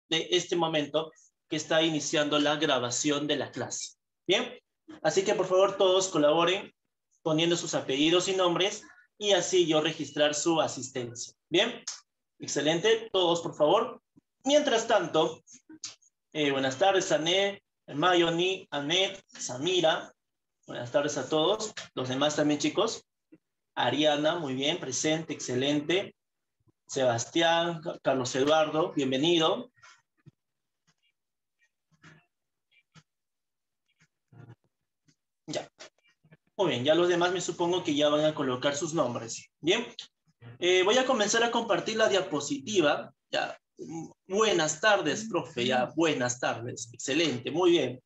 de este momento que está iniciando la grabación de la clase. Bien, así que por favor todos colaboren poniendo sus apellidos y nombres y así yo registrar su asistencia. Bien, excelente, todos por favor. Mientras tanto, buenas tardes, Ané, Mayoni, Anet, Samira. Buenas tardes a todos. Los demás también, chicos. Ariana, muy bien, presente, excelente. Sebastián, Carlos Eduardo, bienvenido. Ya. Muy bien, ya los demás me supongo que ya van a colocar sus nombres. Bien. Voy a comenzar a compartir la diapositiva. Ya. Buenas tardes, profe. Ya, buenas tardes. Excelente, muy bien.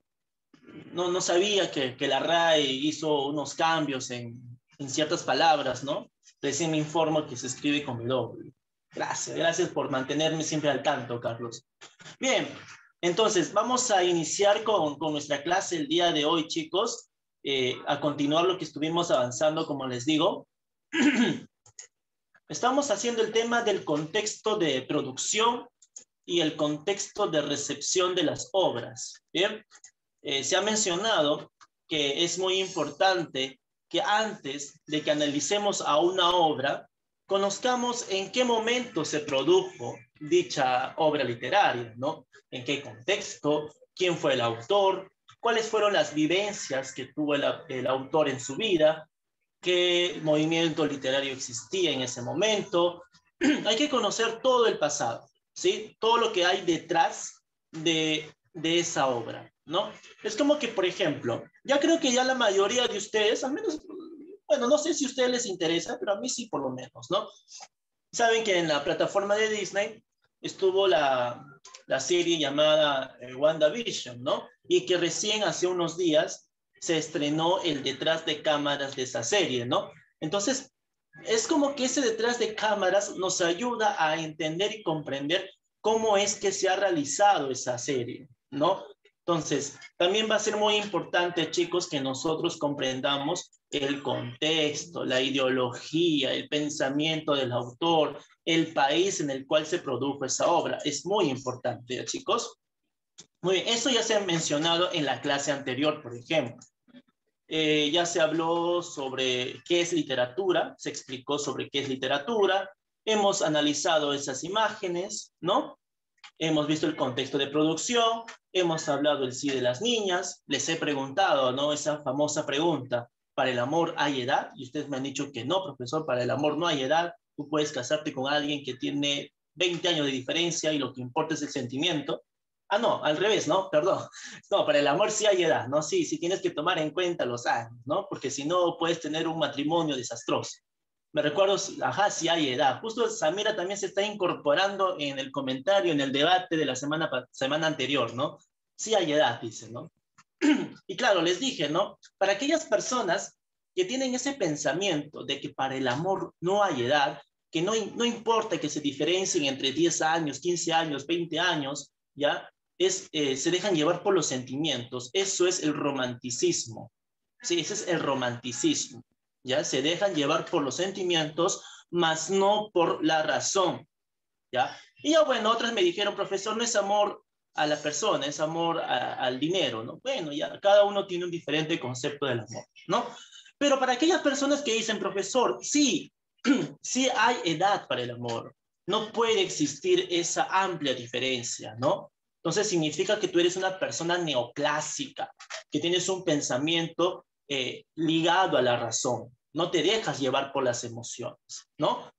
No sabía que la RAE hizo unos cambios en ciertas palabras, ¿no? Recién me informo que se escribe con W. Gracias por mantenerme siempre al tanto, Carlos. Bien, entonces vamos a iniciar con nuestra clase el día de hoy, chicos. A continuar lo que estuvimos avanzando, como les digo. Estamos haciendo el tema del contexto de producción y el contexto de recepción de las obras. Bien, se ha mencionado que es muy importante que antes de que analicemos a una obra, conozcamos en qué momento se produjo dicha obra literaria, ¿no? En qué contexto, quién fue el autor, cuáles fueron las vivencias que tuvo el autor en su vida, qué movimiento literario existía en ese momento. Hay que conocer todo el pasado, ¿sí? Todo lo que hay detrás de esa obra, ¿no? Es como que, por ejemplo, ya creo que ya la mayoría de ustedes, al menos, bueno, no sé si a ustedes les interesa, pero a mí sí por lo menos, ¿no? Saben que en la plataforma de Disney estuvo la serie llamada WandaVision, ¿no? Y que recién hace unos días se estrenó el detrás de cámaras de esa serie, ¿no? Entonces, es como que ese detrás de cámaras nos ayuda a entender y comprender cómo es que se ha realizado esa serie, ¿no? Entonces, también va a ser muy importante, chicos, que nosotros comprendamos el contexto, la ideología, el pensamiento del autor, el país en el cual se produjo esa obra. Es muy importante, chicos. Muy bien, eso ya se ha mencionado en la clase anterior, por ejemplo. Ya se habló sobre qué es literatura, se explicó sobre qué es literatura, hemos analizado esas imágenes, ¿no? Hemos visto el contexto de producción, hemos hablado del sí de las niñas, les he preguntado, ¿no? Esa famosa pregunta, ¿para el amor hay edad? Y ustedes me han dicho que no, profesor, para el amor no hay edad, tú puedes casarte con alguien que tiene 20 años de diferencia y lo que importa es el sentimiento. Ah, no, al revés, ¿no? Perdón. No, para el amor sí hay edad, ¿no? Sí, sí tienes que tomar en cuenta los años, ¿no? Porque si no puedes tener un matrimonio desastroso. Me recuerdo, ajá, sí hay edad. Justo Samira también se está incorporando en el comentario, en el debate de la semana anterior, ¿no? Sí hay edad, dice, ¿no? Y claro, les dije, ¿no? Para aquellas personas que tienen ese pensamiento de que para el amor no hay edad, que no importa que se diferencien entre 10 años, 15 años, 20 años, ¿ya? Se dejan llevar por los sentimientos. Eso es el romanticismo. Sí, ese es el romanticismo. ¿Ya? Se dejan llevar por los sentimientos, mas no por la razón, ¿ya? Y ya, bueno, otras me dijeron, profesor, no es amor a la persona, es amor al dinero, ¿no? Bueno, ya, cada uno tiene un diferente concepto del amor, ¿no? Pero para aquellas personas que dicen, profesor, sí, sí hay edad para el amor, no puede existir esa amplia diferencia, ¿no? Entonces significa que tú eres una persona neoclásica, que tienes un pensamiento ligado a la razón, no te dejas llevar por las emociones, ¿no?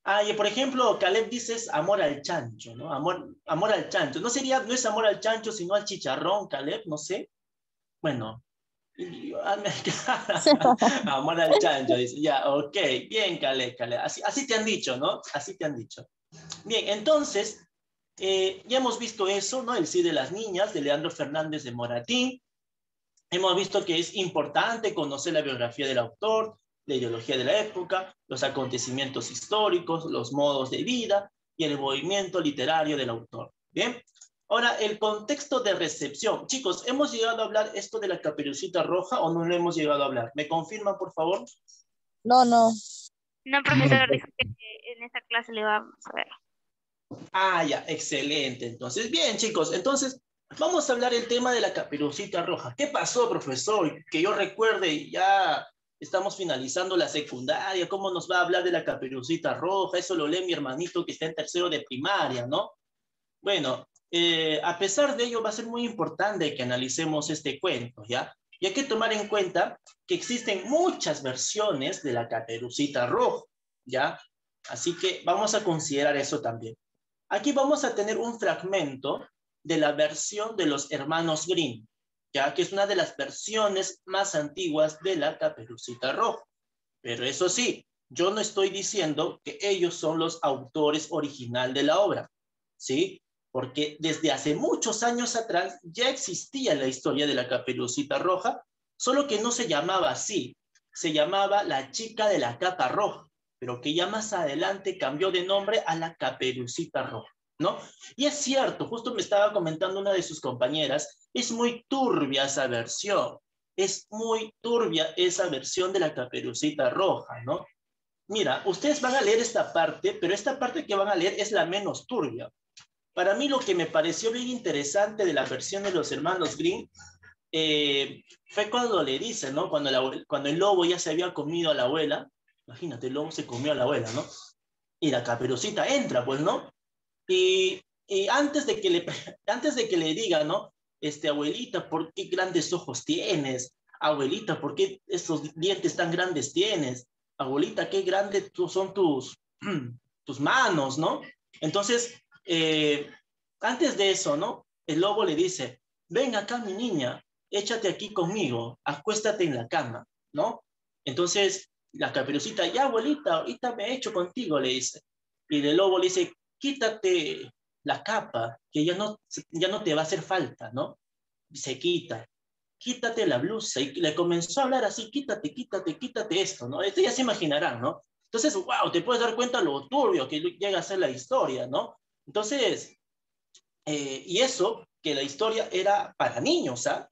Ah, y por ejemplo, Caleb dices amor al chancho, ¿no? Amor al chancho. No es amor al chancho, sino al chicharrón, Caleb, no sé. Bueno, amor al chancho, dice. Ya, ok, bien, Caleb. Así te han dicho, ¿no? Así te han dicho. Bien, entonces, ya hemos visto eso, ¿no? El sí de las niñas, de Leandro Fernández de Moratín. Hemos visto que es importante conocer la biografía del autor, la ideología de la época, los acontecimientos históricos, los modos de vida y el movimiento literario del autor. Bien, ahora el contexto de recepción. Chicos, ¿hemos llegado a hablar esto de la Caperucita Roja o no lo hemos llegado a hablar? ¿Me confirman, por favor? No, no. No, profesor, dijo que en esta clase le vamos a ver. Ah, ya, excelente. Entonces, bien, chicos, entonces vamos a hablar el tema de la Caperucita Roja. ¿Qué pasó, profesor? Que yo recuerde, ya estamos finalizando la secundaria. ¿Cómo nos va a hablar de la Caperucita Roja? Eso lo lee mi hermanito que está en tercero de primaria, ¿no? Bueno, a pesar de ello, va a ser muy importante que analicemos este cuento, ¿ya? Y hay que tomar en cuenta que existen muchas versiones de la Caperucita Roja, ¿ya? Así que vamos a considerar eso también. Aquí vamos a tener un fragmento de la versión de los hermanos Grimm, ya que es una de las versiones más antiguas de la Caperucita Roja. Pero eso sí, yo no estoy diciendo que ellos son los autores original de la obra, ¿sí? Porque desde hace muchos años atrás ya existía la historia de la Caperucita Roja, solo que no se llamaba así, se llamaba La Chica de la Capa Roja, pero que ya más adelante cambió de nombre a la Caperucita Roja, ¿no? Y es cierto, justo me estaba comentando una de sus compañeras, es muy turbia esa versión, es muy turbia esa versión de la Caperucita Roja, ¿no? Mira, ustedes van a leer esta parte, pero esta parte que van a leer es la menos turbia. Para mí lo que me pareció bien interesante de la versión de los hermanos Grimm fue cuando le dicen, ¿no? Cuando el lobo ya se había comido a la abuela, imagínate, el lobo se comió a la abuela, ¿no? Y la Caperucita entra, pues, ¿no? Y antes de que le diga, ¿no? Abuelita, ¿por qué grandes ojos tienes? Abuelita, ¿por qué esos dientes tan grandes tienes? Abuelita, qué grandes son tus manos, ¿no? Entonces, antes de eso, ¿no? El lobo le dice, ven acá, mi niña, échate aquí conmigo, acuéstate en la cama, ¿no? Entonces, la Caperucita, ya, abuelita, ahorita me echo contigo, le dice. Y el lobo le dice, quítate la capa, que ya no te va a hacer falta, ¿no? Y se quita, quítate la blusa, y le comenzó a hablar así, quítate, quítate, quítate esto, ¿no? Esto ya se imaginarán, ¿no? Entonces, wow, te puedes dar cuenta lo turbio que llega a ser la historia, ¿no? Entonces, y eso, que la historia era para niños, ¿ah?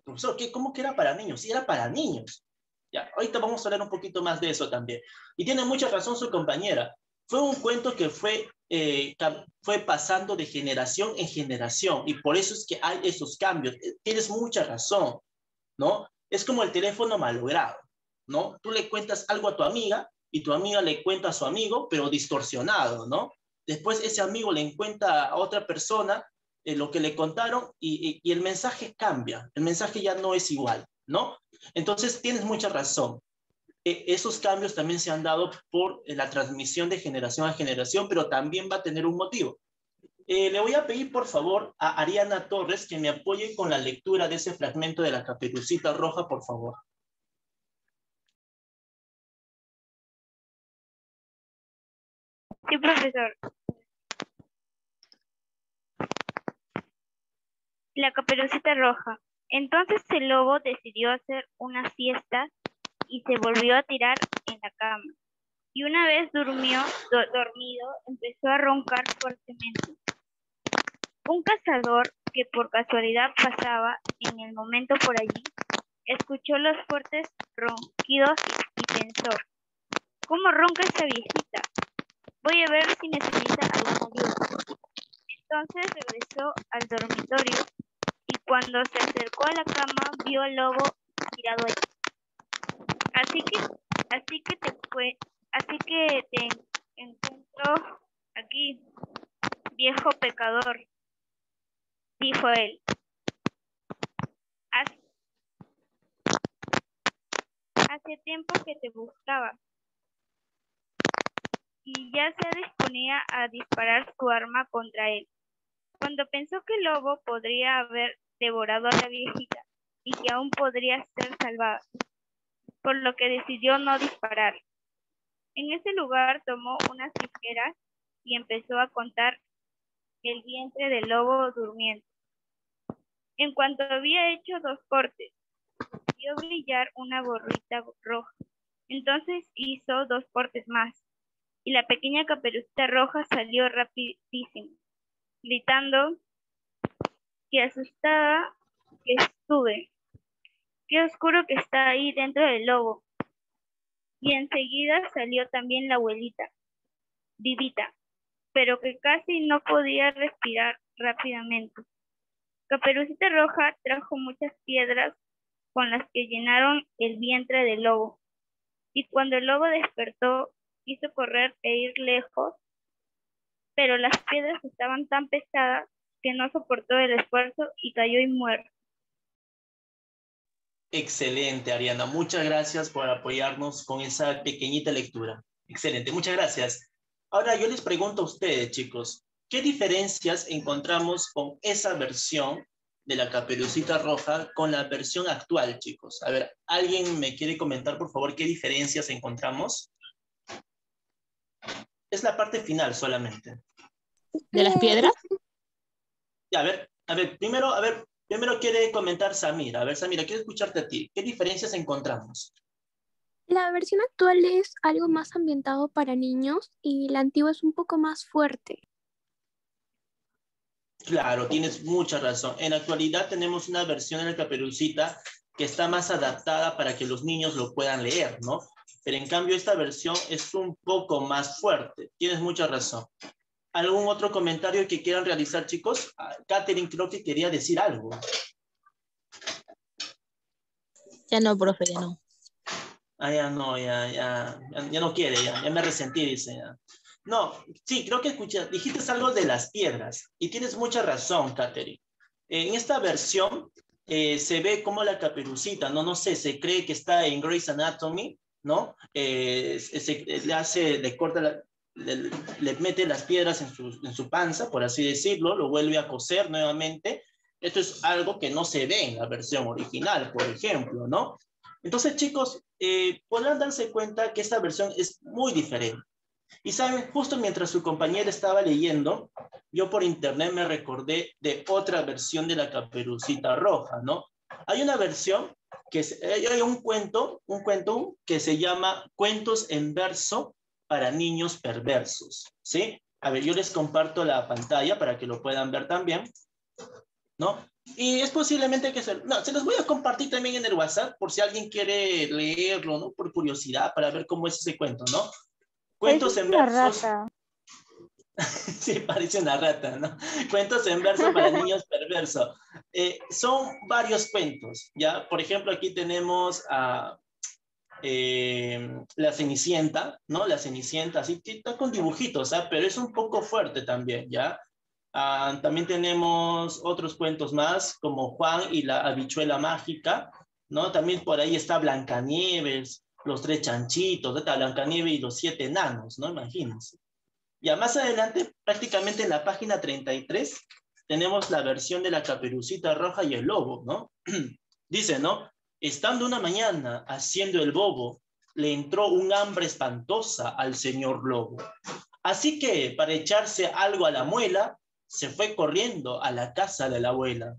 Profesor, ¿cómo que era para niños? Sí, era para niños. Ya, ahorita vamos a hablar un poquito más de eso también. Y tiene mucha razón su compañera. Fue un cuento que fue pasando de generación en generación y por eso es que hay esos cambios. Tienes mucha razón, ¿no? Es como el teléfono malogrado, ¿no? Tú le cuentas algo a tu amiga y tu amiga le cuenta a su amigo, pero distorsionado, ¿no? Después ese amigo le cuenta a otra persona lo que le contaron y el mensaje cambia, el mensaje ya no es igual, ¿no? Entonces tienes mucha razón. Esos cambios también se han dado por la transmisión de generación a generación, pero también va a tener un motivo. Le voy a pedir, por favor, a Ariana Torres que me apoye con la lectura de ese fragmento de la Caperucita Roja, por favor. Sí, profesor. La Caperucita Roja. Entonces el lobo decidió hacer una siesta y se volvió a tirar en la cama. Y una vez dormido, empezó a roncar fuertemente. Un cazador que por casualidad pasaba en el momento por allí, escuchó los fuertes ronquidos y pensó, ¿cómo ronca esa viejita? Voy a ver si necesita alguna ayuda. Entonces regresó al dormitorio y cuando se acercó a la cama vio al lobo tirado allí. Así que te encuentro aquí, viejo pecador, dijo él. Hace tiempo que te buscaba y ya se disponía a disparar su arma contra él, cuando pensó que el lobo podría haber devorado a la viejita y que aún podría ser salvada, por lo que decidió no disparar. En ese lugar tomó unas tijeras y empezó a contar el vientre del lobo durmiendo. En cuanto había hecho 2 cortes, vio brillar una borrita roja. Entonces hizo 2 cortes más, y la pequeña Caperucita Roja salió rapidísimo, gritando, qué asustada que estuve, qué oscuro que está ahí dentro del lobo. Y enseguida salió también la abuelita, vivita. pero que casi no podía respirar rápidamente. Caperucita Roja trajo muchas piedras con las que llenaron el vientre del lobo, y cuando el lobo despertó, quiso correr e ir lejos, pero las piedras estaban tan pesadas que no soportó el esfuerzo y cayó y muerto. Excelente, Ariana. Muchas gracias por apoyarnos con esa pequeñita lectura. Excelente, muchas gracias. Ahora yo les pregunto a ustedes, chicos, ¿qué diferencias encontramos con esa versión de la Caperucita Roja con la versión actual, chicos? A ver, ¿alguien me quiere comentar, por favor, qué diferencias encontramos? Es la parte final solamente. ¿De las piedras? Ya, primero quiere comentar Samira. A ver, Samira, quiero escucharte a ti. ¿Qué diferencias encontramos? La versión actual es algo más ambientado para niños y la antigua es un poco más fuerte. Claro, tienes mucha razón. En la actualidad tenemos una versión de la Caperucita que está más adaptada para que los niños lo puedan leer, ¿no? Pero en cambio esta versión es un poco más fuerte. Tienes mucha razón. ¿Algún otro comentario que quieran realizar, chicos? Catherine creo que quería decir algo. Ya no, profe, ya no. Ya no, ya no quiere, ya me resentí, dice. Ya. No, sí, creo que dijiste algo de las piedras y tienes mucha razón, Catherine. En esta versión se ve como la Caperucita, no sé, se cree que está en Grey's Anatomy, ¿no? Le corta, le mete las piedras en su panza, por así decirlo, lo vuelve a coser nuevamente. Esto es algo que no se ve en la versión original, por ejemplo, ¿no? Entonces, chicos, podrán darse cuenta que esta versión es muy diferente. Y saben, justo mientras su compañera estaba leyendo, yo por internet me recordé de otra versión de la Caperucita Roja, ¿no? Hay una versión hay un cuento que se llama Cuentos en verso para niños perversos, ¿sí? A ver, yo les comparto la pantalla para que lo puedan ver también, ¿no? Y es posiblemente que se los voy a compartir también en el WhatsApp por si alguien quiere leerlo, ¿no? Por curiosidad, para ver cómo es ese cuento, ¿no? Cuentos en versos. Rata. Sí, parece una rata, ¿no? Cuentos en verso para niños perversos. Son varios cuentos, ¿ya? Por ejemplo, aquí tenemos a La Cenicienta, ¿no? La Cenicienta, así está con dibujitos, ¿ah? Pero es un poco fuerte también, ¿ya? También tenemos otros cuentos más, como Juan y la habichuela mágica, ¿no? También por ahí está Blancanieves, los tres chanchitos, está Blancanieves y los 7 enanos, ¿no? Imagínense. Ya más adelante, prácticamente en la página 33, tenemos la versión de la Caperucita Roja y el lobo, ¿no? Dice, ¿no? Estando una mañana haciendo el bobo, le entró un hambre espantosa al señor lobo. Así que, para echarse algo a la muela, se fue corriendo a la casa de la abuela.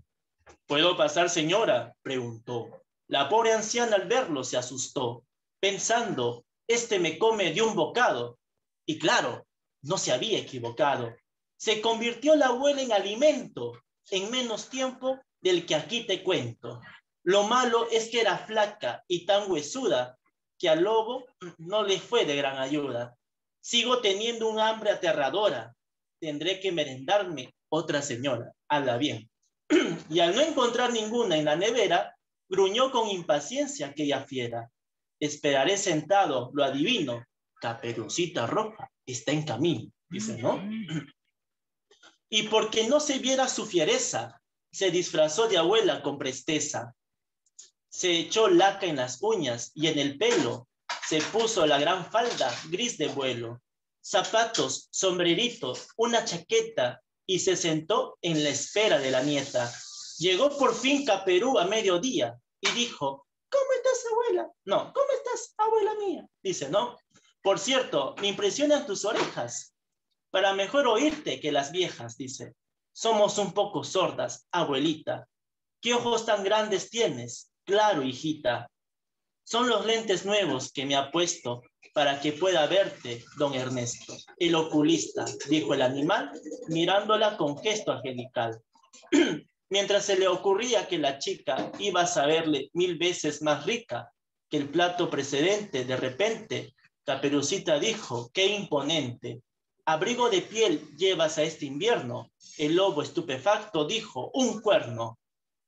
¿Puedo pasar, señora?, preguntó. La pobre anciana al verlo se asustó, pensando, este me come de un bocado. Y claro, no se había equivocado. Se convirtió la abuela en alimento en menos tiempo del que aquí te cuento. Lo malo es que era flaca y tan huesuda que al lobo no le fue de gran ayuda. Sigo teniendo un hambre aterradora. Tendré que merendarme otra señora. Habla bien. Y al no encontrar ninguna en la nevera, gruñó con impaciencia aquella fiera. Esperaré sentado, lo adivino. Caperucita Roja está en camino, dice, ¿no? Y porque no se viera su fiereza, se disfrazó de abuela con presteza. Se echó laca en las uñas y en el pelo. Se puso la gran falda gris de vuelo, zapatos, sombrerito, una chaqueta y se sentó en la espera de la nieta. Llegó por fin Caperú a mediodía y dijo, ¿cómo estás, abuela? No, ¿cómo estás, abuela mía? Dice, ¿no? Por cierto, me impresionan tus orejas. Para mejor oírte que las viejas, dice. Somos un poco sordas, abuelita. ¿Qué ojos tan grandes tienes? Claro, hijita. Son los lentes nuevos que me ha puesto para que pueda verte, don Ernesto. El oculista, dijo el animal, mirándola con gesto angelical. Mientras se le ocurría que la chica iba a saberle 1000 veces más rica que el plato precedente, de repente, Caperucita dijo, qué imponente. Abrigo de piel llevas a este invierno. El lobo estupefacto dijo, un cuerno.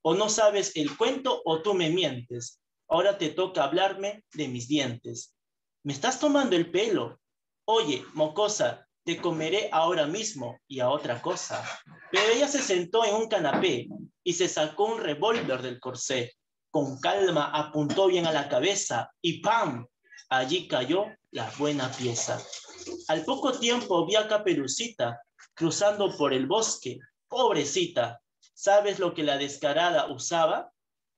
O no sabes el cuento o tú me mientes. Ahora te toca hablarme de mis dientes. ¿Me estás tomando el pelo? Oye, mocosa, te comeré ahora mismo y a otra cosa. Pero ella se sentó en un canapé y se sacó un revólver del corsé. Con calma apuntó bien a la cabeza y ¡pam! Allí cayó la buena pieza. Al poco tiempo vi a Caperucita cruzando por el bosque. Pobrecita, ¿sabes lo que la descarada usaba?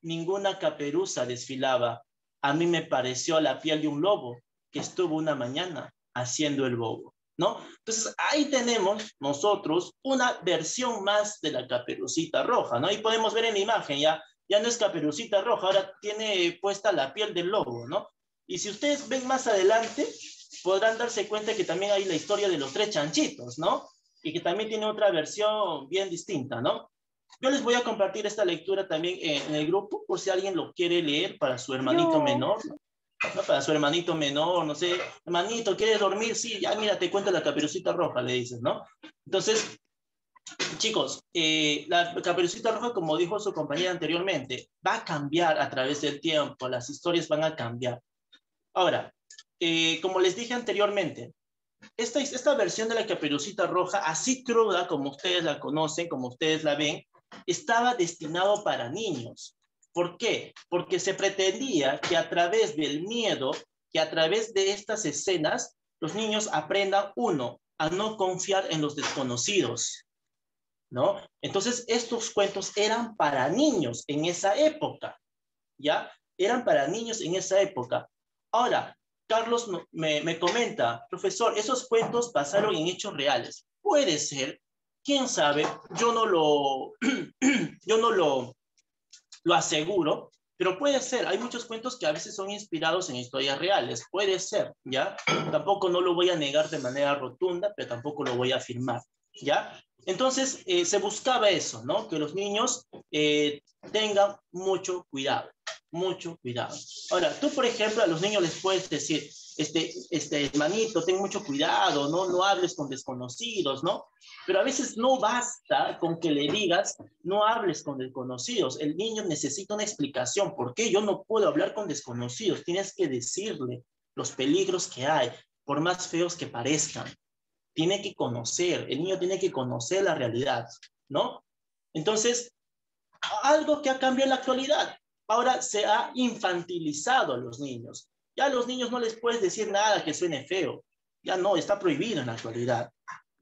Ninguna caperuza desfilaba. A mí me pareció la piel de un lobo que estuvo una mañana haciendo el bobo, ¿no? Entonces ahí tenemos nosotros una versión más de la Caperucita Roja, ¿no? Y podemos ver en la imagen, ya no es Caperucita Roja, ahora tiene puesta la piel del lobo, ¿no? Y si ustedes ven más adelante, podrán darse cuenta que también hay la historia de los tres chanchitos, ¿no? Y que también tiene otra versión bien distinta, ¿no? Yo les voy a compartir esta lectura también en el grupo, por si alguien lo quiere leer para su hermanito menor, ¿no? Para su hermanito menor, no sé, hermanito, ¿quieres dormir? Sí, ya mira, te cuento la Caperucita Roja, le dices, ¿no? Entonces, chicos, la Caperucita Roja, como dijo su compañera anteriormente, va a cambiar a través del tiempo, las historias van a cambiar. Ahora, como les dije anteriormente, esta versión de la Caperucita Roja, así cruda como ustedes la conocen, como ustedes la ven, estaba destinado para niños. ¿Por qué? Porque se pretendía que a través del miedo, que a través de estas escenas, los niños aprendan, uno, a no confiar en los desconocidos, ¿no? Entonces, estos cuentos eran para niños en esa época, ¿ya? Eran para niños en esa época. Ahora, Carlos me comenta, profesor, esos cuentos pasaron en hechos reales. Puede ser, quién sabe, yo no lo, yo no lo aseguro, pero puede ser. Hay muchos cuentos que a veces son inspirados en historias reales. Puede ser, ¿ya? Tampoco no lo voy a negar de manera rotunda, pero tampoco lo voy a afirmar, ¿ya? Entonces, se buscaba eso, ¿no? Que los niños tengan mucho cuidado, mucho cuidado. Ahora, tú, por ejemplo, a los niños les puedes decir, hermanito, ten mucho cuidado, no hables con desconocidos, ¿no? Pero a veces no basta con que le digas, no hables con desconocidos. El niño necesita una explicación. ¿Por qué yo no puedo hablar con desconocidos? Tienes que decirle los peligros que hay, por más feos que parezcan. Tiene que conocer, el niño tiene que conocer la realidad, ¿no? Entonces, algo que ha cambiado en la actualidad. Ahora se ha infantilizado a los niños. Ya a los niños no les puedes decir nada que suene feo. Ya no, está prohibido en la actualidad,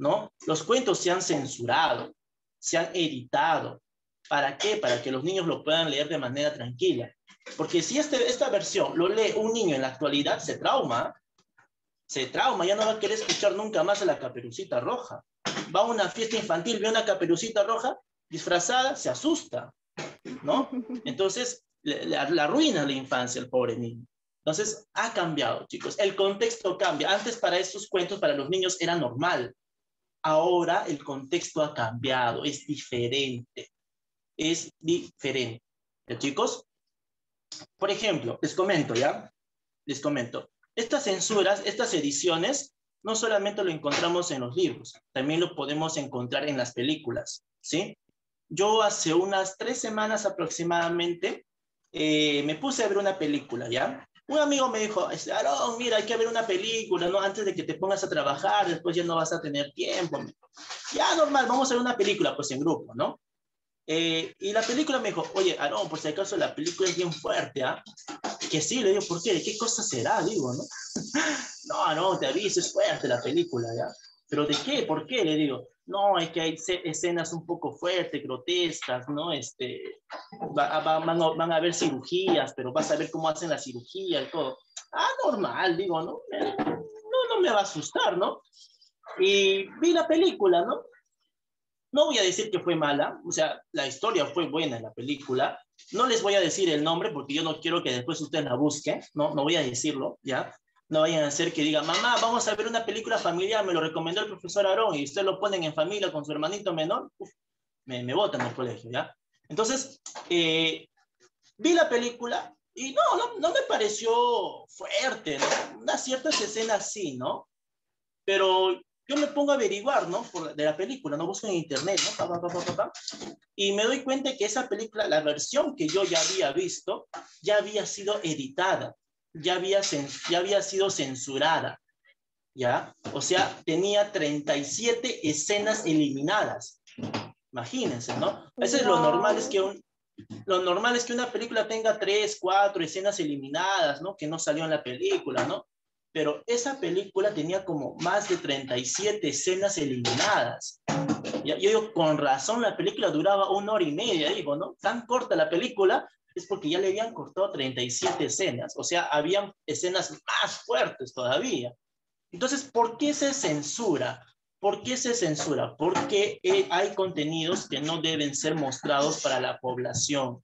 ¿no? Los cuentos se han censurado, se han editado. ¿Para qué? Para que los niños lo puedan leer de manera tranquila. Porque si esta versión lo lee un niño en la actualidad, se trauma, ya no va a querer escuchar nunca más a la Caperucita Roja. Va a una fiesta infantil, ve una Caperucita Roja disfrazada, se asusta, ¿no? Entonces, le arruina la infancia al pobre niño. Entonces, ha cambiado, chicos. El contexto cambia. Antes, para estos cuentos, para los niños, era normal. Ahora, el contexto ha cambiado. Es diferente. Es diferente. ¿Ya, chicos? Por ejemplo, les comento, ¿ya? Les comento. Estas censuras, estas ediciones, no solamente lo encontramos en los libros, también lo podemos encontrar en las películas, ¿sí? Yo hace unas 3 semanas aproximadamente me puse a ver una película, ¿ya? Un amigo me dijo, Aarón, mira, hay que ver una película, ¿no? Antes de que te pongas a trabajar, después ya no vas a tener tiempo. Ya, normal, vamos a ver una película, pues en grupo, ¿no? Y la película me dijo, oye, Aarón, por si acaso la película es bien fuerte, ¿ah? Que sí, le digo, ¿por qué? ¿De qué cosa será? Digo, ¿no? No, te aviso, es fuerte la película, ¿ya? ¿Pero de qué? ¿Por qué? Le digo, no, es que hay escenas un poco fuertes, grotescas, ¿no? Van a haber cirugías, pero vas a ver cómo hacen la cirugía y todo. Ah, normal, digo, ¿no? No me va a asustar, ¿no? Y vi la película, ¿no? No voy a decir que fue mala, o sea, la historia fue buena en la película. No les voy a decir el nombre porque yo no quiero que después ustedes la busquen, no voy a decirlo, ¿ya? No vayan a hacer que digan, mamá, vamos a ver una película familiar, me lo recomendó el profesor Aarón y ustedes lo ponen en familia con su hermanito menor, uf, me botan del colegio, ¿ya? Entonces, vi la película y no me pareció fuerte, ¿no? Unas ciertas escenas sí, ¿no? Pero yo me pongo a averiguar, ¿no? De la película, ¿no? Busco en internet, ¿no? Y me doy cuenta que esa película, la versión que yo ya había visto, ya había sido editada, ya había sido censurada, ¿ya? O sea, tenía 37 escenas eliminadas. Imagínense, ¿no? Eso es lo normal, lo normal es que una película tenga 3, 4 escenas eliminadas, ¿no? Que no salió en la película, ¿no? Pero esa película tenía como más de 37 escenas eliminadas. Yo digo, con razón la película duraba 1 hora y media, digo, ¿no? Tan corta la película es porque ya le habían cortado 37 escenas. O sea, habían escenas más fuertes todavía. Entonces, ¿por qué se censura? ¿Por qué se censura? Porque hay contenidos que no deben ser mostrados para la población,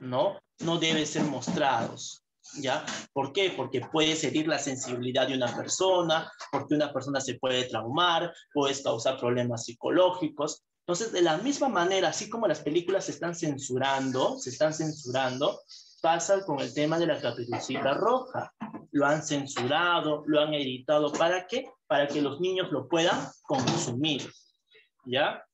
¿no? No deben ser mostrados, ¿ya? ¿Por qué? Porque puedes herir la sensibilidad de una persona, porque una persona se puede traumar, puedes causar problemas psicológicos. Entonces, de la misma manera, así como las películas se están censurando, pasa con el tema de la Caperucita Roja. Lo han censurado, lo han editado. ¿Para qué? Para que los niños lo puedan consumir, ¿ya?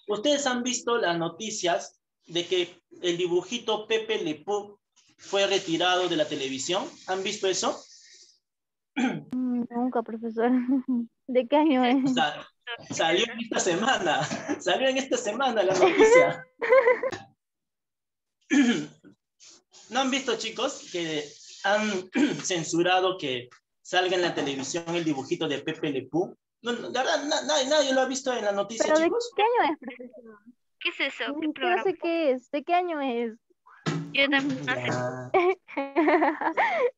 Ustedes han visto las noticias de que el dibujito Pepe Le Pew fue retirado de la televisión. ¿Han visto eso? Nunca, profesor. ¿De qué año es? O sea, salió en esta semana. Salió en esta semana la noticia. ¿No han visto, chicos, que han censurado que salga en la televisión el dibujito de Pepe Le Pew? No, la verdad, nadie lo ha visto en la noticia, ¿Pero chicos. de qué año es, profesor? ¿Qué es eso? ¿Qué Yo no programa? sé qué es. ¿De qué año es? Yo también no sé.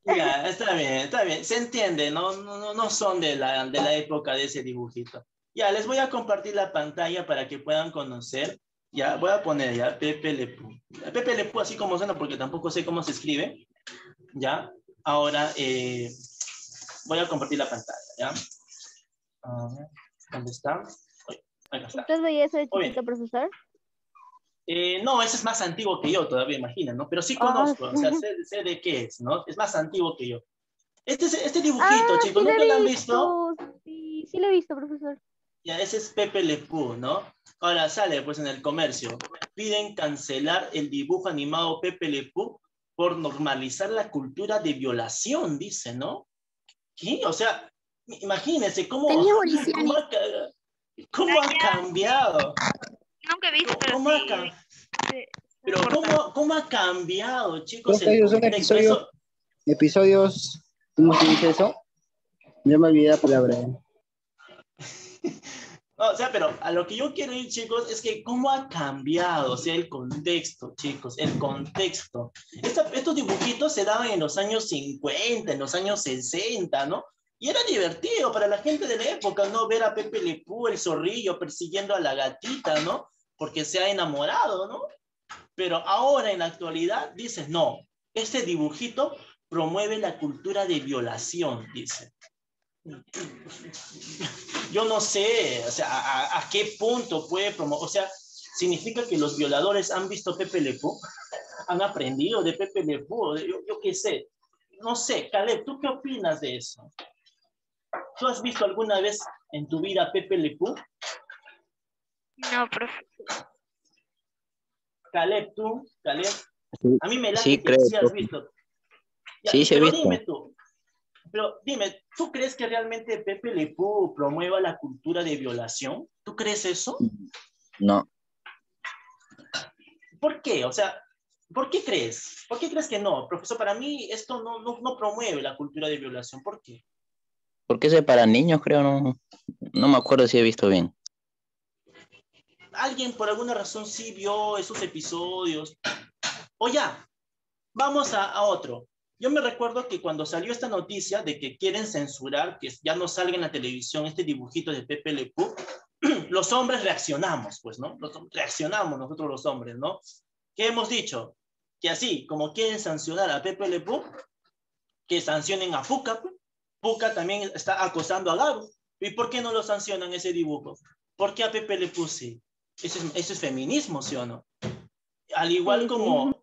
Ya, está bien. Se entiende, no son de la época de ese dibujito. Ya, les voy a compartir la pantalla para que puedan conocer. Ya, voy a poner ya Pepe Le Pew. Pepe Le Pew así como suena porque tampoco sé cómo se escribe. Ya, ahora voy a compartir la pantalla, ¿ya? ¿Dónde está? Acá está. ¿Usted veía eso de Muy chiquito, bien. profesor? No, ese es más antiguo que yo, todavía imagina, ¿no? Pero sí conozco, o sea, sé de qué es, ¿no? Es más antiguo que yo. Este dibujito, chicos, Sí ¿nunca lo lo he han visto. visto? Sí lo he visto, profesor. Ya, ese es Pepe Le Pew, ¿no? Ahora sale, pues, en el comercio. Piden cancelar el dibujo animado Pepe Le Pew por normalizar la cultura de violación, dice, ¿no? ¿Qué? O sea, imagínense cómo Tenía Boriciani. cómo ha cambiado. Nunca he visto, pero ¿Cómo ha sí. cambiado? Sí, Pero ¿cómo ha cambiado, chicos, Profe, el esos son contexto? Eso, episodios, ¿cómo se dice eso? Ya me olvidé la palabra. no, o sea, pero a lo que yo quiero ir, chicos, es que cómo ha cambiado, o sea, el contexto, chicos, el contexto. Estos dibujitos se daban en los años 50, en los años 60, ¿no? Y era divertido para la gente de la época, ¿no? Ver a Pepe Le Pew, el zorrillo, persiguiendo a la gatita, ¿no? Porque se ha enamorado, ¿no? Pero ahora, en la actualidad, dices, no, este dibujito promueve la cultura de violación, dice. Yo no sé, o sea, a qué punto puede promover, o sea, significa que los violadores han visto Pepe Le Pew, han aprendido de Pepe Le Pew, yo qué sé, no sé. Caleb, ¿tú qué opinas de eso? ¿Tú has visto alguna vez en tu vida Pepe Le Pew? No, profe. Caleb, a mí me late Sí, que creo. sí has visto. Ya, Sí, sí he pero visto. dime, ¿tú crees que realmente Pepe Le Pew promueva la cultura de violación? ¿Tú crees eso? No, ¿Por qué? O sea, ¿por qué crees? ¿Por qué crees que no? Profesor, para mí esto no promueve la cultura de violación. ¿Por qué? porque es para niños, creo, no me acuerdo si he visto bien. ¿Alguien por alguna razón sí vio esos episodios? O ya, vamos a otro. Yo me recuerdo que cuando salió esta noticia de que quieren censurar, que ya no salga en la televisión este dibujito de Pepe Le Pew, los hombres reaccionamos, pues, ¿no? Reaccionamos nosotros los hombres, ¿no? ¿Qué hemos dicho? Que así, como quieren sancionar a Pepe Le Pew, que sancionen a Pucca. Pucca también está acosando a Gabo. ¿Y por qué no lo sancionan ese dibujo? ¿Por qué a Pepe Le Pew sí? Eso es feminismo, ¿sí o no? Al igual Sí, como, sí.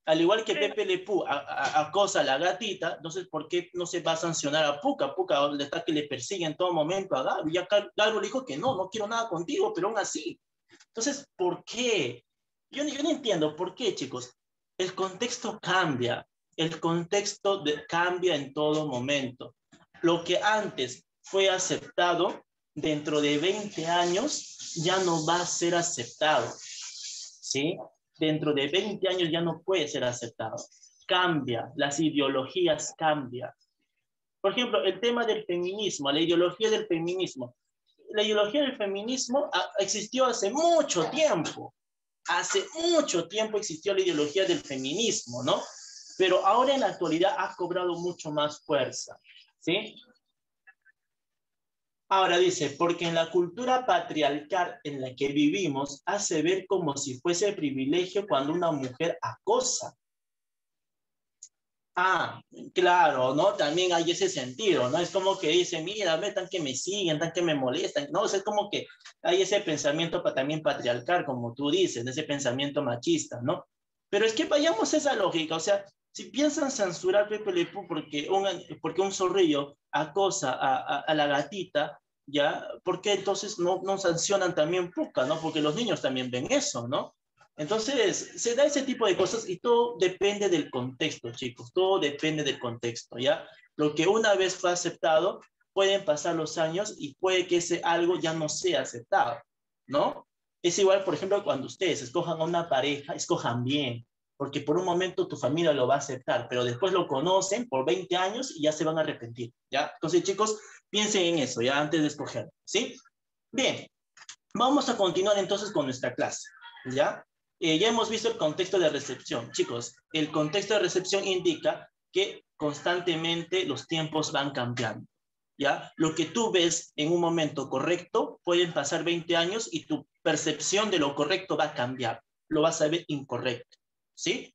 Al igual que Pepe Le Pew acosa a la gatita, entonces, ¿por qué no se va a sancionar a Pucca? Pucca le está que le persigue en todo momento a Garo. Y ya Garo le dijo que no quiero nada contigo, pero aún así. Entonces, ¿por qué? Yo no entiendo por qué, chicos. El contexto cambia. El contexto cambia en todo momento. Lo que antes fue aceptado, dentro de 20 años ya no va a ser aceptado. ¿Sí? Dentro de 20 años ya no puede ser aceptado. Cambia, las ideologías cambian. Por ejemplo, el tema del feminismo, la ideología del feminismo. La ideología del feminismo existió hace mucho tiempo. Hace mucho tiempo existió la ideología del feminismo, ¿no? Pero ahora en la actualidad ha cobrado mucho más fuerza, ¿sí? Ahora dice, porque en la cultura patriarcal en la que vivimos hace ver como si fuese privilegio cuando una mujer acosa. Ah, claro, ¿no? También hay ese sentido, ¿no? Es como que dice, mira, ve, tan que me siguen, tan que me molestan, ¿no? O sea, es como que hay ese pensamiento también patriarcal, como tú dices, ese pensamiento machista, ¿no? Pero es que vayamos a esa lógica, o sea, si piensan censurar Pepe Le Pew porque un zorrillo acosa a la gatita, ¿ya? ¿Por qué entonces no sancionan también Pucca, ¿no? Porque los niños también ven eso, ¿no? Entonces, se da ese tipo de cosas y todo depende del contexto, chicos, todo depende del contexto, ¿ya? Lo que una vez fue aceptado, pueden pasar los años y puede que ese algo ya no sea aceptado, ¿no? Es igual, por ejemplo, cuando ustedes escojan a una pareja, escojan bien, porque por un momento tu familia lo va a aceptar, pero después lo conocen por 20 años y ya se van a arrepentir, ¿ya? Entonces, chicos, piensen en eso, ¿ya? Antes de escoger, ¿sí? Bien, vamos a continuar entonces con nuestra clase, ¿ya? Ya hemos visto el contexto de recepción. Chicos, el contexto de recepción indica que constantemente los tiempos van cambiando, ¿ya? Lo que tú ves en un momento correcto, pueden pasar 20 años y tu percepción de lo correcto va a cambiar. Lo vas a ver incorrecto, ¿sí?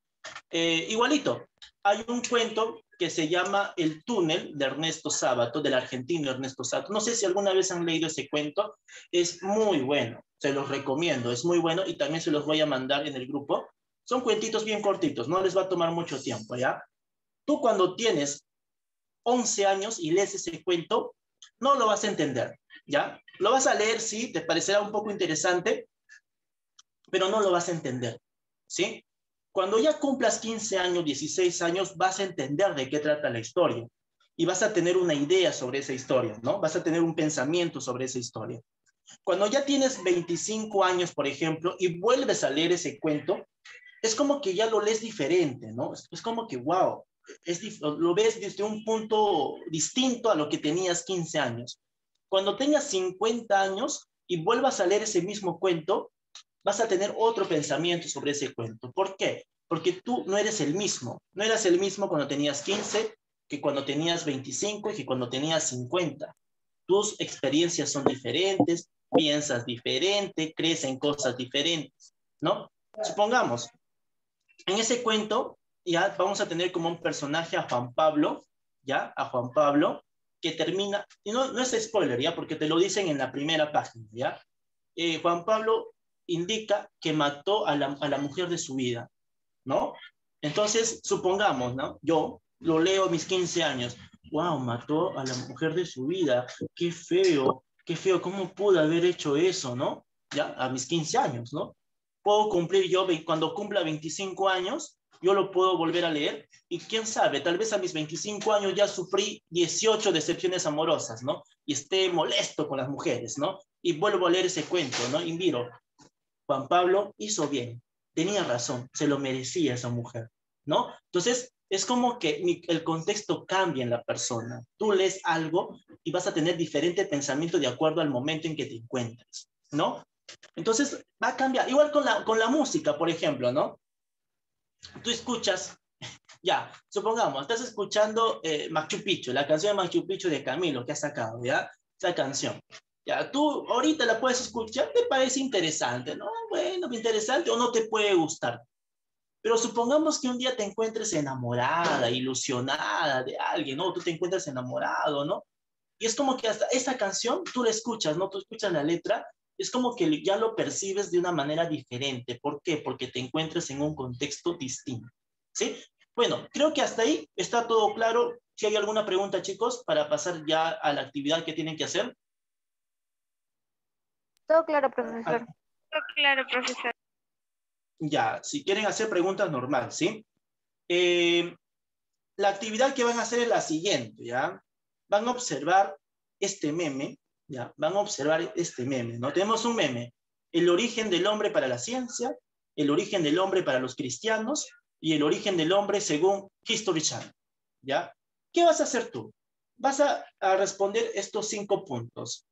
Igualito, hay un cuento que se llama El túnel de Ernesto Sábato, del argentino Ernesto Sábato. No sé si alguna vez han leído ese cuento, es muy bueno, se los recomiendo, es muy bueno y también se los voy a mandar en el grupo. Son cuentitos bien cortitos, no les va a tomar mucho tiempo, ¿ya? Tú cuando tienes 11 años y lees ese cuento, no lo vas a entender, ¿ya? Lo vas a leer, sí, te parecerá un poco interesante, pero no lo vas a entender, ¿sí? Cuando ya cumplas 15 años, 16 años, vas a entender de qué trata la historia y vas a tener una idea sobre esa historia, ¿no? Vas a tener un pensamiento sobre esa historia. Cuando ya tienes 25 años, por ejemplo, y vuelves a leer ese cuento, es como que ya lo lees diferente, ¿no? Es como que, wow, lo ves desde un punto distinto a lo que tenías 15 años. Cuando tengas 50 años y vuelvas a leer ese mismo cuento, vas a tener otro pensamiento sobre ese cuento. ¿Por qué? Porque tú no eres el mismo. No eras el mismo cuando tenías 15, que cuando tenías 25 y que cuando tenías 50. Tus experiencias son diferentes, piensas diferente, crees en cosas diferentes, ¿no? Supongamos, en ese cuento ya vamos a tener como un personaje a Juan Pablo, ¿ya? A Juan Pablo, que termina, y no es spoiler, ¿ya? Porque te lo dicen en la primera página, ¿ya? Juan Pablo indica que mató a la mujer de su vida, ¿no? Entonces, supongamos, ¿no? Yo lo leo a mis 15 años. Wow, mató a la mujer de su vida. Qué feo, ¿cómo pude haber hecho eso, no? Ya, a mis 15 años, ¿no? Puedo cumplir yo, cuando cumpla 25 años, yo lo puedo volver a leer y quién sabe, tal vez a mis 25 años ya sufrí 18 decepciones amorosas, ¿no? Y esté molesto con las mujeres, ¿no? Y vuelvo a leer ese cuento, ¿no? Y miro, Juan Pablo hizo bien, tenía razón, se lo merecía esa mujer, ¿no? Entonces, es como que el contexto cambia en la persona. Tú lees algo y vas a tener diferente pensamiento de acuerdo al momento en que te encuentres, ¿no? Entonces, va a cambiar. Igual con la música, por ejemplo, ¿no? Tú escuchas, ya, supongamos, estás escuchando Machu Picchu, la canción de Machu Picchu de Camilo que ha sacado, ¿ya? Esa canción. Ya, tú ahorita la puedes escuchar, te parece interesante, ¿no? Bueno, interesante o no te puede gustar. Pero supongamos que un día te encuentres enamorada, ilusionada de alguien, ¿no? Tú te encuentras enamorado, ¿no? Y es como que hasta esa canción tú la escuchas, ¿no? Tú escuchas la letra, es como que ya lo percibes de una manera diferente. ¿Por qué? Porque te encuentras en un contexto distinto, ¿Sí? Bueno, creo que hasta ahí está todo claro. Si hay alguna pregunta, chicos, para pasar ya a la actividad que tienen que hacer. Todo claro, profesor. Todo claro, profesor. Ya, si quieren hacer preguntas, normal, ¿sí? La actividad que van a hacer es la siguiente, ¿ya? Van a observar este meme, ¿ya? Van a observar este meme, ¿no? Tenemos un meme, el origen del hombre para la ciencia, el origen del hombre para los cristianos y el origen del hombre según History Channel, ¿ya? ¿Qué vas a hacer tú? Vas a responder estos 5 puntos.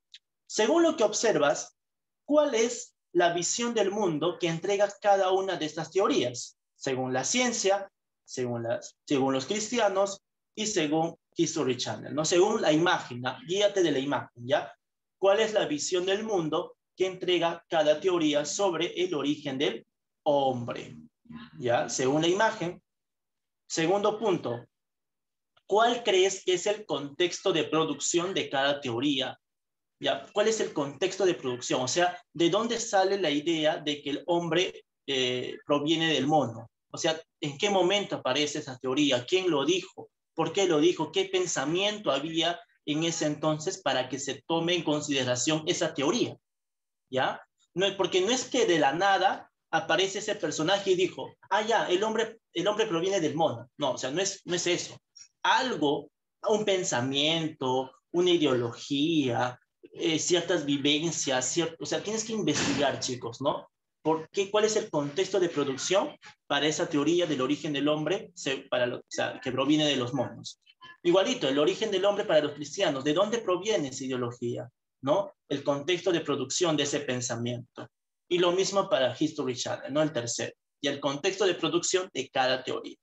Según lo que observas, ¿cuál es la visión del mundo que entrega cada una de estas teorías? Según la ciencia, según los cristianos y según History Channel, ¿no? Según la imagen, ¿no? Guíate de la imagen, ¿ya? ¿Cuál es la visión del mundo que entrega cada teoría sobre el origen del hombre? ¿Ya? Según la imagen. Segundo punto, ¿cuál crees que es el contexto de producción de cada teoría? ¿Ya? ¿Cuál es el contexto de producción? O sea, ¿de dónde sale la idea de que el hombre proviene del mono? O sea, ¿en qué momento aparece esa teoría? ¿Quién lo dijo? ¿Por qué lo dijo? ¿Qué pensamiento había en ese entonces para que se tome en consideración esa teoría? ¿Ya? No, porque no es que de la nada aparece ese personaje y dijo, ya, el hombre proviene del mono. No, o sea, no es eso. Algo, un pensamiento, una ideología, ciertas vivencias, o sea, tienes que investigar, chicos, ¿no? ¿Cuál es el contexto de producción para esa teoría del origen del hombre o sea, que proviene de los monos? Igualito, el origen del hombre para los cristianos, ¿de dónde proviene esa ideología? ¿No? El contexto de producción de ese pensamiento. Y lo mismo para History Channel, ¿no? El tercero. Y el contexto de producción de cada teoría.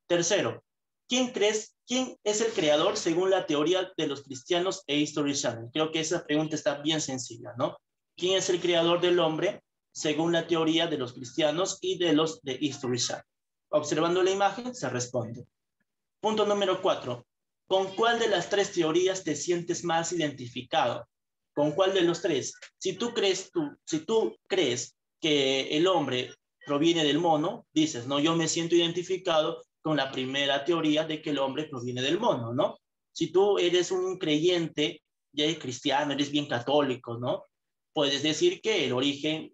Tercero, ¿quién es el creador según la teoría de los cristianos e History Channel? Creo que esa pregunta está bien sencilla, ¿no? ¿Quién es el creador del hombre según la teoría de los cristianos y de los de History Channel? Observando la imagen, se responde. Punto número 4. ¿Con cuál de las 3 teorías te sientes más identificado? ¿Con cuál de los 3? Si tú crees que el hombre proviene del mono, dices, no, yo me siento identificado con la primera teoría de que el hombre proviene del mono, ¿no? Si tú eres un creyente, ya eres cristiano, eres bien católico, ¿no? Puedes decir que el origen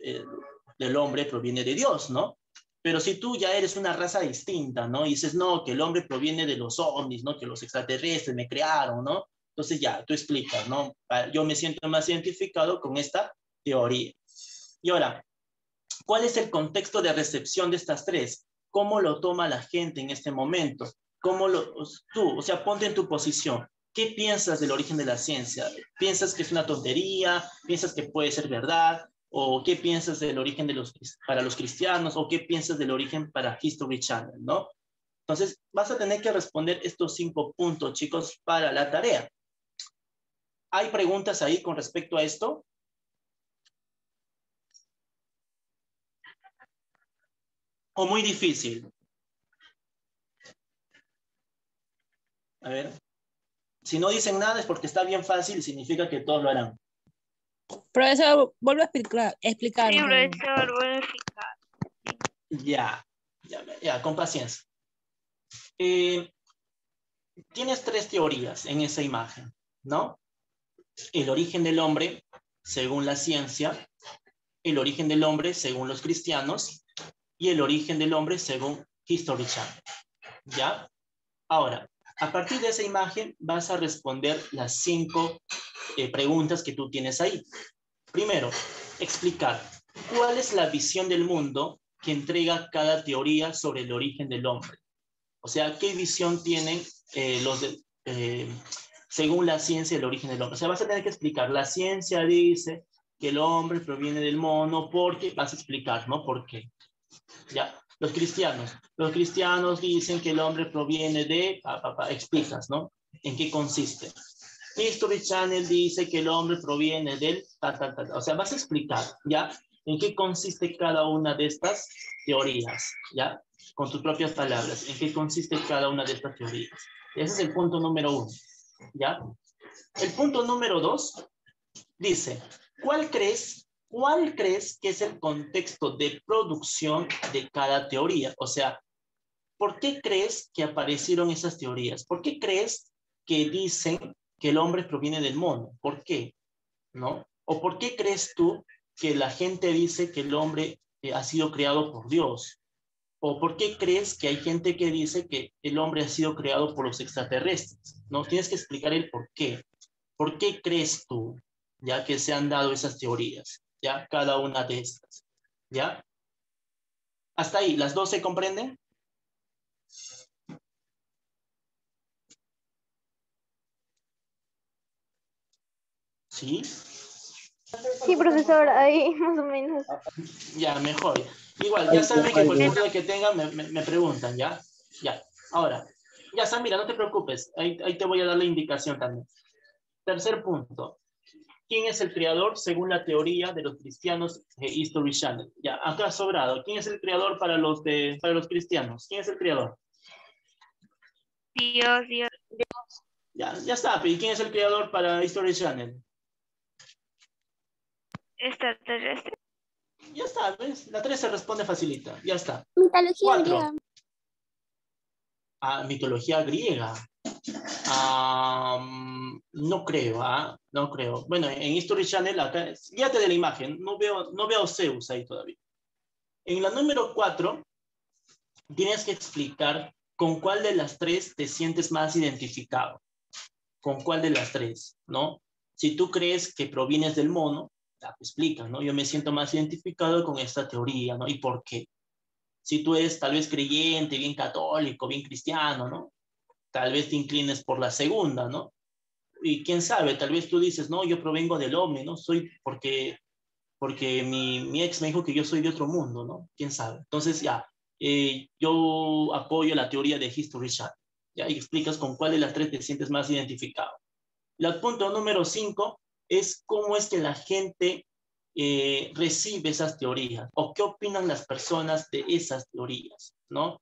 del hombre proviene de Dios, ¿no? Pero si tú ya eres una raza distinta, ¿no? Y dices, no, que el hombre proviene de los ovnis, ¿no? Que los extraterrestres me crearon, ¿no? Entonces ya, tú explicas, ¿no? Yo me siento más identificado con esta teoría. Y ahora, ¿cuál es el contexto de recepción de estas 3? ¿Cómo lo toma la gente en este momento? O sea, ponte en tu posición. ¿Qué piensas del origen de la ciencia? ¿Piensas que es una tontería? ¿Piensas que puede ser verdad? ¿O qué piensas del origen para los cristianos? ¿O qué piensas del origen para History Channel, no? Entonces, vas a tener que responder estos 5 puntos, chicos, para la tarea. ¿Hay preguntas ahí con respecto a esto? ¿O muy difícil? A ver. Si no dicen nada es porque está bien fácil y significa que todos lo harán. Profesor, vuelve a explicar. Sí, profesor, voy a explicar. Ya, con paciencia. Tienes 3 teorías en esa imagen, ¿no? El origen del hombre según la ciencia, el origen del hombre según los cristianos y el origen del hombre según History Channel, ¿ya? Ahora, a partir de esa imagen vas a responder las 5 preguntas que tú tienes ahí. Primero, explicar cuál es la visión del mundo que entrega cada teoría sobre el origen del hombre. O sea, ¿qué visión tienen según la ciencia el origen del hombre? O sea, vas a tener que explicar. La ciencia dice que el hombre proviene del mono porque vas a explicar, ¿no? ¿Por qué? ¿Ya? Los cristianos dicen que el hombre proviene de, explicas, ¿no? ¿En qué consiste? History Channel dice que el hombre proviene del, o sea, vas a explicar, ¿ya? ¿En qué consiste cada una de estas teorías, ¿ya? Con tus propias palabras, ¿en qué consiste cada una de estas teorías? Ese es el punto número 1, ¿ya? El punto número 2 dice, ¿cuál crees que es el contexto de producción de cada teoría? O sea, ¿por qué crees que aparecieron esas teorías? ¿Por qué crees que dicen que el hombre proviene del mono? ¿Por qué? ¿No? ¿O por qué crees tú que la gente dice que el hombre ha sido creado por Dios? ¿O por qué crees que hay gente que dice que el hombre ha sido creado por los extraterrestres? ¿No? Tienes que explicar el por qué. ¿Por qué crees tú, ya que se han dado esas teorías? ¿Ya? Cada una de estas. ¿Ya? Hasta ahí, ¿las dos se comprenden? ¿Sí? Sí, profesor, ahí más o menos. Ya, mejor. Igual, ya saben que cualquier duda que tengan me preguntan, ¿ya? Ya. Ahora, ya está, mira, no te preocupes. Ahí te voy a dar la indicación también. Tercer punto. ¿Quién es el creador según la teoría de los cristianos History Channel? Ya, acá sobrado. ¿Quién es el creador para los cristianos? ¿Quién es el creador? Dios. Ya está. ¿Y quién es el creador para History Channel? Extraterrestre. Ya está, ¿ves? La 3 se responde facilita. Ya está. Mitología 4. griega. Mitología griega. No creo, no creo. Bueno, en History Channel, acá, fíjate de la imagen, no veo Zeus ahí todavía. En la número 4, tienes que explicar con cuál de las 3 te sientes más identificado. ¿Con cuál de las 3, no? Si tú crees que provienes del mono, ya te explicas, ¿no? Yo me siento más identificado con esta teoría, ¿no? ¿Y por qué? Si tú eres tal vez creyente, bien católico, bien cristiano, ¿no? Tal vez te inclines por la segunda, ¿no? Y quién sabe, tal vez tú dices, no, yo provengo del hombre, ¿no? Soy porque mi ex me dijo que yo soy de otro mundo, ¿no? Quién sabe. Entonces ya, yo apoyo la teoría de History Channel, ¿ya? Y explicas con cuál de las 3 te sientes más identificado. El punto número 5 es cómo es que la gente recibe esas teorías o qué opinan las personas de esas teorías, ¿no?